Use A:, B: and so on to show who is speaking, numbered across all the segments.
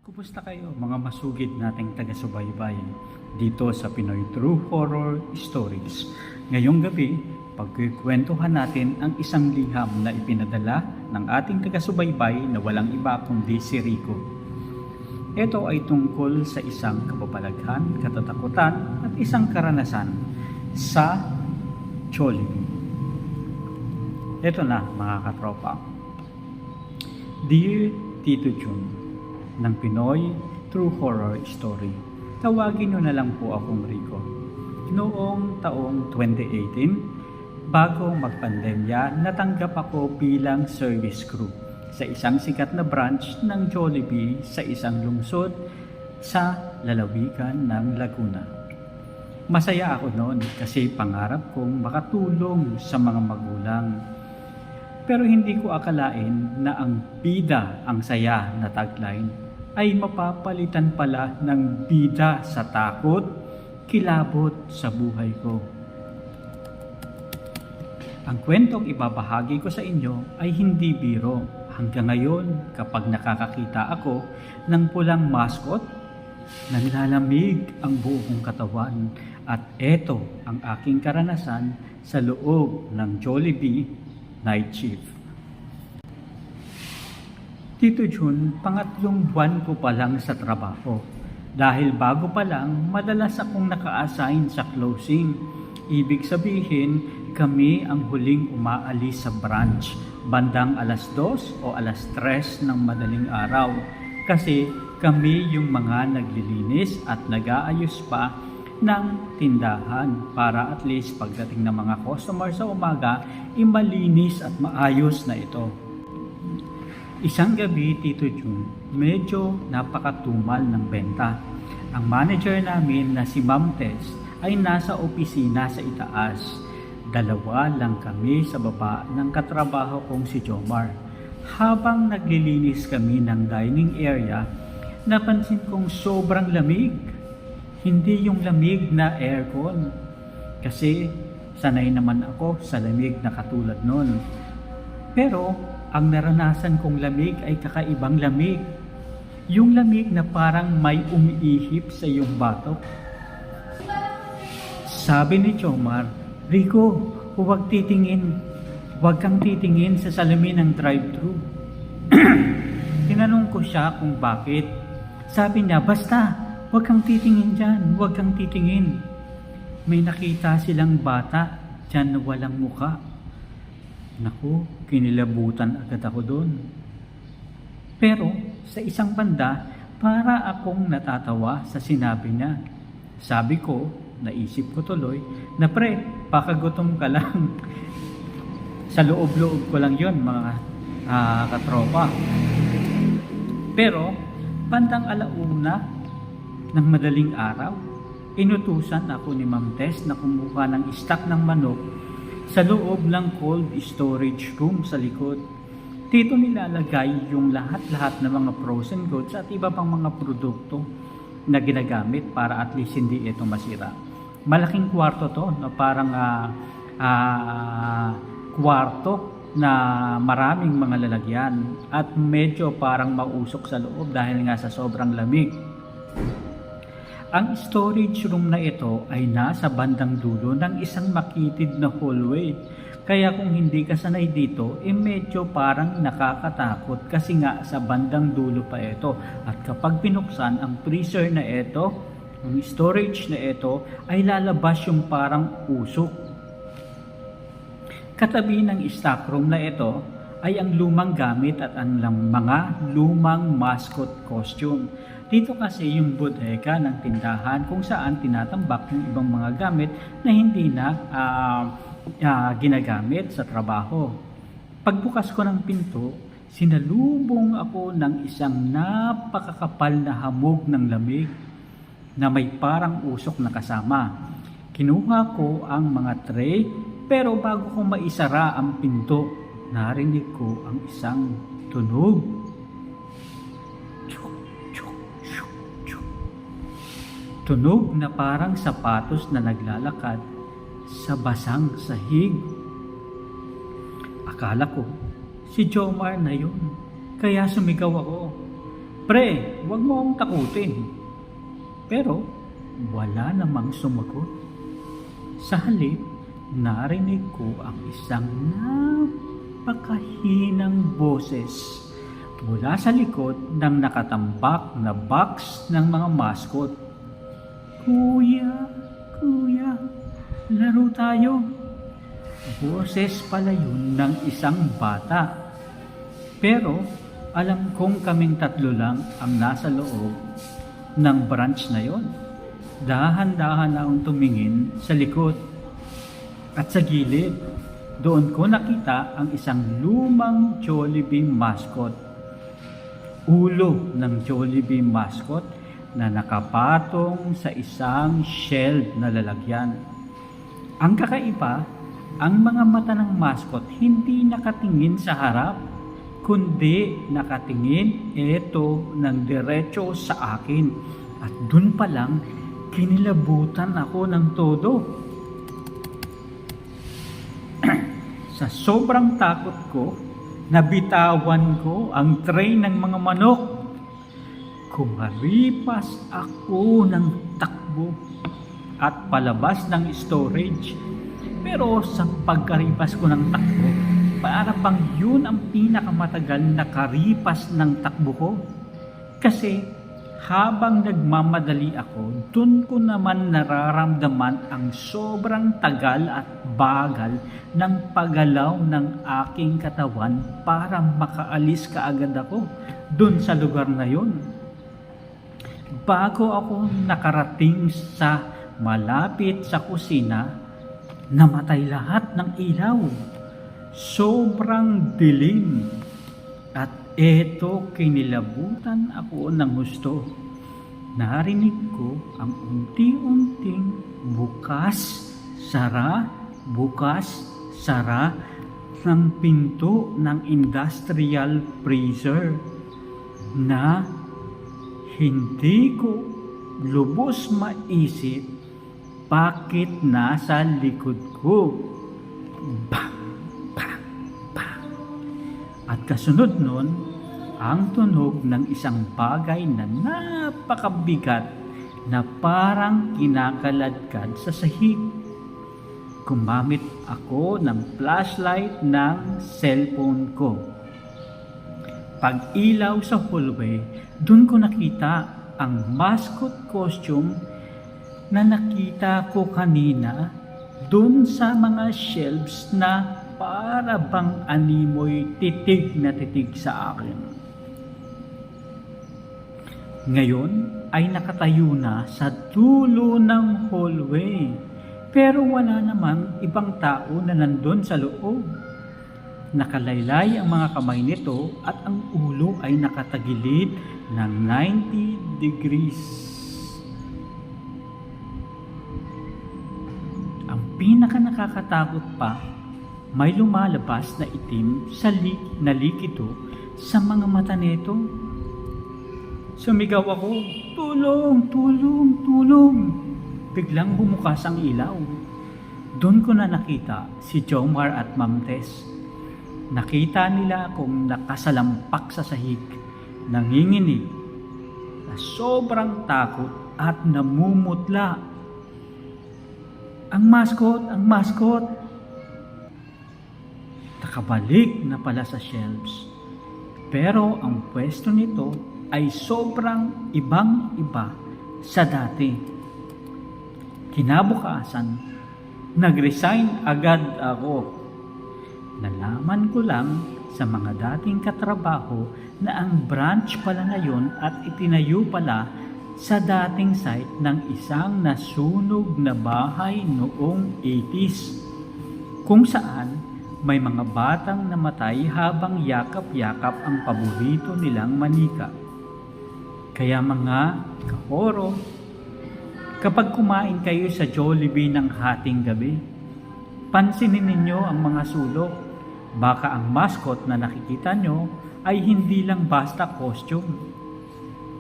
A: Kumusta kayo mga masugid nating taga-subaybay dito sa Pinoy True Horror Stories. Ngayong gabi, pagkikwentuhan natin ang isang liham na ipinadala ng ating taga-subaybay na walang iba kundi si Rico. Ito ay tungkol sa isang kababalaghan, katatakutan at isang karanasan sa Jollibee. Ito na mga katropa. Dear Tito Jun ng Pinoy True Horror Story. Tawagin nyo na lang po akong Rico. Noong taong 2018, bago magpandemya, natanggap ako bilang service crew sa isang sikat na branch ng Jollibee sa isang lungsod sa lalawigan ng Laguna. Masaya ako noon kasi pangarap kong makatulong sa mga magulang. Pero hindi ko akalain na ang bida ang saya na tagline ay mapapalitan pala ng bida sa takot, kilabot sa buhay ko. Ang kwentong ibabahagi ko sa inyo ay hindi biro. Hanggang ngayon, kapag nakakakita ako ng pulang mascot, nanlalamig ang buong katawan. At eto ang aking karanasan sa loob ng Jollibee night shift. Tito Jun, pangatlong buwan ko pa lang sa trabaho. Dahil bago pa lang, madalas akong naka-assign sa closing. Ibig sabihin, kami ang huling umaalis sa branch, bandang alas 2 o alas 3 ng madaling araw. Kasi kami yung mga naglilinis at nag-aayos pa ng tindahan para at least pagdating ng mga customer sa umaga, malinis at maayos na ito. Isang gabi, Tito Jun, medyo napakatumal ng benta. Ang manager namin na si Ma'am Tess ay nasa opisina sa itaas. Dalawa lang kami sa baba ng katrabaho kong si Jomar. Habang naglilinis kami ng dining area, napansin kong sobrang lamig. Hindi yung lamig na aircon. Kasi sanay naman ako sa lamig na katulad nun. Pero ang naranasan kong lamig ay kakaibang lamig. Yung lamig na parang may umiihip sa iyong batok. Sabi ni Jomar, Rico, huwag kang titingin sa salamin ng drive-thru. Tinanong ko siya kung bakit. Sabi niya, basta, huwag kang titingin dyan, huwag kang titingin. May nakita silang bata dyan na walang muka. Naku, kinilabutan agad ako doon. Pero sa isang banda, para akong natatawa sa sinabi niya. Sabi ko, naisip ko tuloy, na pre, pakagutom ka lang. Sa loob-loob ko lang yon mga katropa. Pero, bandang alauna ng madaling araw, inutusan ako ni Ma'am Tess na kumuha ng stock ng manok sa loob ng cold storage room sa likod. Dito nilalagay yung lahat-lahat ng mga frozen goods at iba pang mga produkto na ginagamit para at least hindi ito masira. Malaking kwarto to, no? Parang kwarto na maraming mga lalagyan at medyo parang mausok sa loob dahil nga sa sobrang lamig. Ang storage room na ito ay nasa bandang dulo ng isang makitid na hallway. Kaya kung hindi ka sanay dito, medyo parang nakakatakot kasi nga sa bandang dulo pa ito. At kapag binuksan ang freezer na ito, ang storage na ito, ay lalabas yung parang usok. Katabi ng stock room na ito ay ang lumang gamit at ang mga lumang mascot costume. Dito kasi yung bodega ng tindahan kung saan tinatambak yung ibang mga gamit na hindi na ginagamit sa trabaho. Pagbukas ko ng pinto, sinalubong ako ng isang napakakapal na hamog ng lamig na may parang usok na kasama. Kinuha ko ang mga tray pero bago ko maisara ang pinto, narinig ko ang isang tunog. Tunog na parang sapatos na naglalakad sa basang sahig. Akala ko, si Jomar na yun. Kaya sumigaw ako. Pre, huwag mo akong takutin. Pero wala namang sumagot. Sa halip, narinig ko ang isang napakahinang boses mula sa likod ng nakatambak na box ng mga mascot. Kuya, kuya, laro tayo. Boses pala yun ng isang bata. Pero alam kong kaming tatlo lang ang nasa loob ng branch na yon. Dahan-dahan na akong tumingin sa likod at sa gilid. Doon ko nakita ang isang lumang Jollibee mascot. Ulo ng Jollibee mascot na nakapatong sa isang shelved na lalagyan. Ang kakaiba, ang mga mata ng mascot hindi nakatingin sa harap, kundi nakatingin eto ng diretso sa akin. At dun pa lang, kinilabutan ako ng todo. Sa sobrang takot ko, nabitawan ko ang tray ng mga manok. Kumaripas ako ng takbo at palabas ng storage. Pero sa pagkaripas ko ng takbo, para bang yun ang pinakamatagal na karipas ng takbo ko. Kasi habang nagmamadali ako, dun ko naman nararamdaman ang sobrang tagal at bagal ng paggalaw ng aking katawan para makaalis kaagad ako dun sa lugar na yun. Bago ako nakarating sa malapit sa kusina, namatay lahat ng ilaw. Sobrang dilim. At eto, kinilabutan ako ng gusto. Narinig ko ang unti-unting bukas, sara ng pinto ng industrial freezer na hindi ko lubos maisip bakit nasa likod ko. Bang! Bang! Bang! At kasunod nun, ang tunog ng isang bagay na napakabigat na parang kinakaladkad sa sahig. Gumamit ako ng flashlight ng cellphone ko. Pag-ilaw sa hallway, dun ko nakita ang mascot costume na nakita ko kanina dun sa mga shelves na para bang animoy titig na titig sa akin. Ngayon ay nakatayo na sa dulo ng hallway, pero wala namang ibang tao na nandun sa loob. Nakalaylay ang mga kamay nito at ang ulo ay nakatagilid ng 90 degrees. Ang pinaka nakakatakot pa, may lumalabas na itim na likido sa mga mata nito. Sumigaw ako, "Tulong! Tulong! Tulong!" Biglang bumukas ang ilaw. Doon ko na nakita si Jomar at Ma'am Tess. Nakita nila akong nakasalampak sa sahig, nanginginig, na sobrang takot at namumutla. Ang mascot! Ang mascot! Nakabalik na pala sa shelves. Pero ang pwesto nito ay sobrang ibang-iba sa dati. Kinabukasan, nag-resign agad ako. Nalaman ko lang sa mga dating katrabaho na ang branch pala ngayon at itinayo pala sa dating site ng isang nasunog na bahay noong 80s, kung saan may mga batang namatay habang yakap-yakap ang paborito nilang manika. Kaya mga kahoro, kapag kumain kayo sa Jollibee ng hating gabi, pansinin ninyo ang mga sulok. Baka ang mascot na nakikita nyo ay hindi lang basta costume.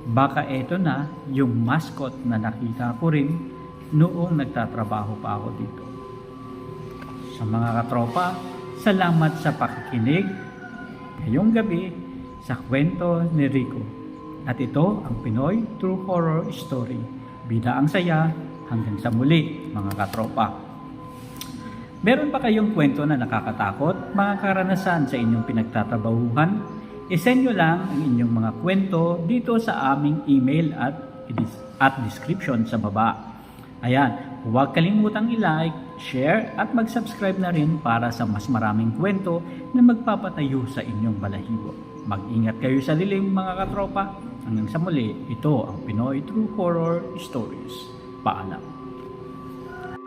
A: Baka eto na yung mascot na nakita ko rin noong nagtatrabaho pa ako dito. Sa mga katropa, salamat sa pakikinig ngayong gabi sa kwento ni Rico. At ito ang Pinoy True Horror Story. Bida ang saya hanggang sa muli, mga katropa. Meron ba kayong kwento na nakakatakot, mga karanasan sa inyong pinagtatrabahuhan? I-send nyo lang ang inyong mga kwento dito sa aming email at description sa baba. Ayan, huwag kalimutang i-like, share at mag-subscribe na rin para sa mas maraming kwento na magpapatayo sa inyong balahibo. Mag-ingat kayo sa lilim, mga katropa. Hanggang sa muli, ito ang Pinoy True Horror Stories. Paalam.